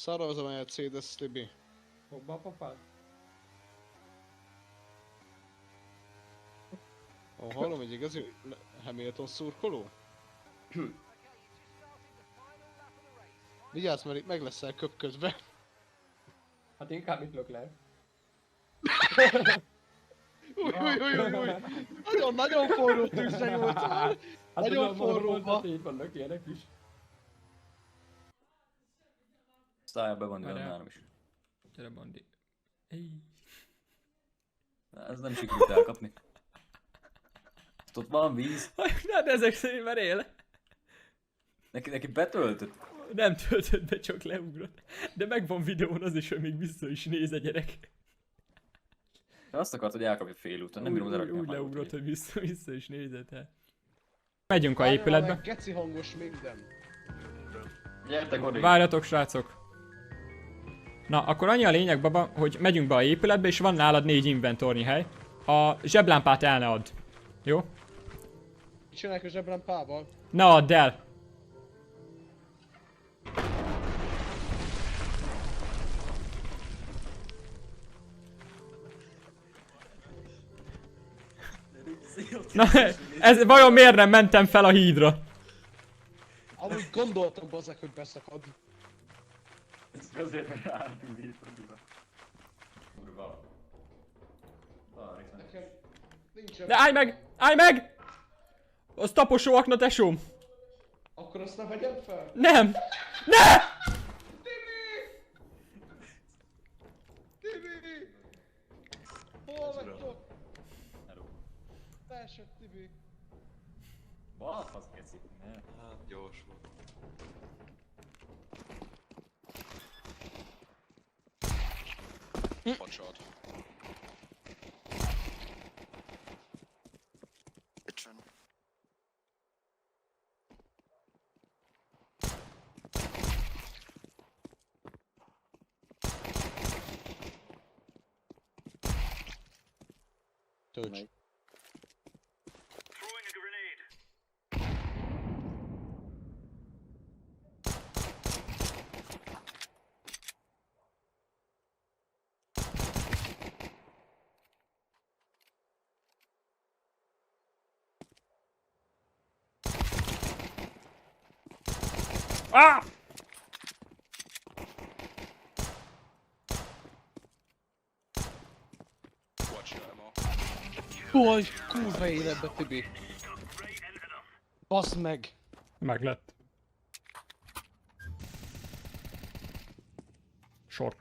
Szarra az a Mercedes, Tibi. Fogba a papát? Ó, hallom, egy igazi Hamilton szurkoló? Vigyázz, mert itt meg leszel köpködve. Hát inkább itt Leclerc. Új. Nagyon forró tűzre nyújtál. Hát Nagyon forró ma. így vannak ilyenek is. Szája be van Várjál. nálam is. Gyere Bandi. Ej. Ez nem sikerült elkapni. Ott van víz. Hát ezek szerint már él. Neki betöltött. Nem töltött be, csak leugrott. De megvan videón az is, hogy még vissza is néz a gyerek. Azt akart, hogy elkapja félúton, nem bírom lerakni. Úgy leugrott, hogy vissza is nézett el. Megyünk a épületbe. Geci hangos minden. Gyertek odébb. Várjatok, srácok. Na, akkor annyi a lényeg, baba, hogy megyünk be a épületbe, és van nálad 4 inventornyi hely. A zseblámpát el ne add. Jó? Mit csinálják a zseblámpával? Ne add el! Na, ez vajon miért nem mentem fel a hídra? Amúgy gondoltam bazzák, hogy beszakad. Ez azért, mert álltunk így a kurva. Nekem nincsen. De állj meg! Állj meg! Az taposó akna, tesóm! Akkor azt nem vegyem fel? Nem! Ne! Tibi! Hol vagytok? Beesett Tibi. Balfasz keci. Hát gyors volt. Bocsánat. Bitchen. Tölts. Ah! Watch your ammo. Hol, kurva életbe Tibi. Baszd meg. Meg lett. Sor.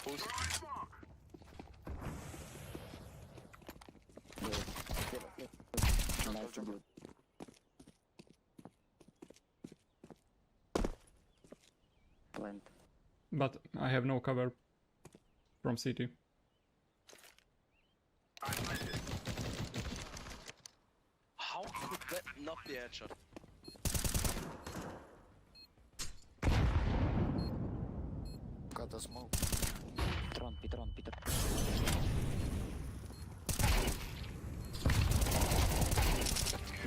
Push. Jungle. Plant. But I have no cover from city. How could that not be a headshot? Got a smoke. Tron.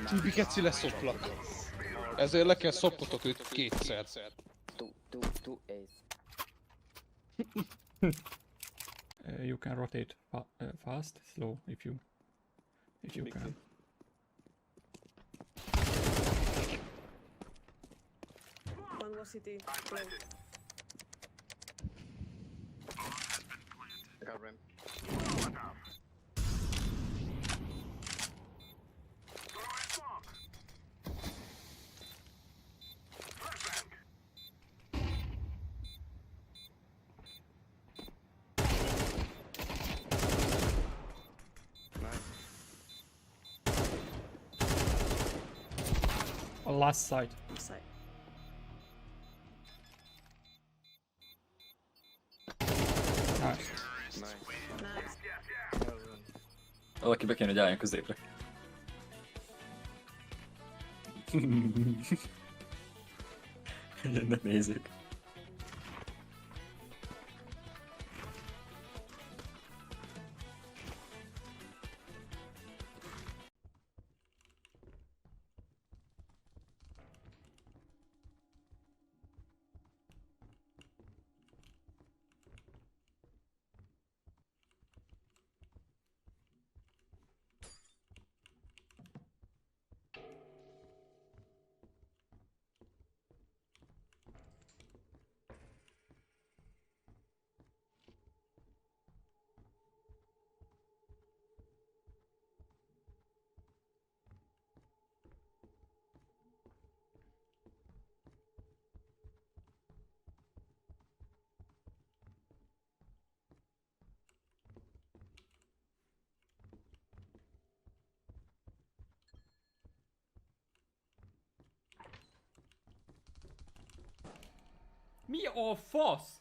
Tibi keci leszoplak. Ezért le kell szopnotok őt kétszer. Two ace. You can rotate fast, slow if you can. One was city. Close. Got ramp. Last side. Side. Nice. Nice. Nice. Valaki be kéne, hogy álljon középre. Ne nézzük. Mi a fasz?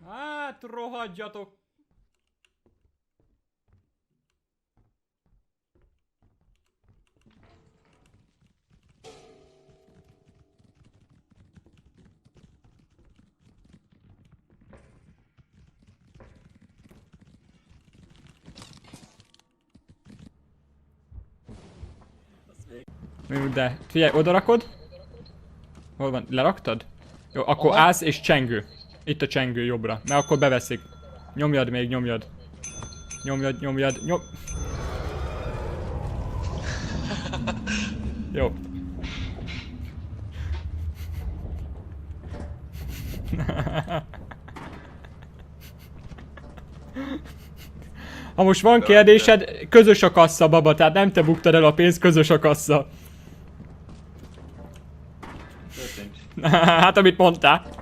Hát rohadjatok! De figyelj, oda rakod? Hol van? Leraktad? Jó, akkor Aha. állsz és csengő. Itt a csengő jobbra, mert akkor beveszik. Nyomjad még, nyomjad. Nyomjad. Jó. Ha most van kérdésed, közös a kassa, baba, tehát nem te buktad el a pénzt, közös a kassa. Történt. Hát amit mondtál.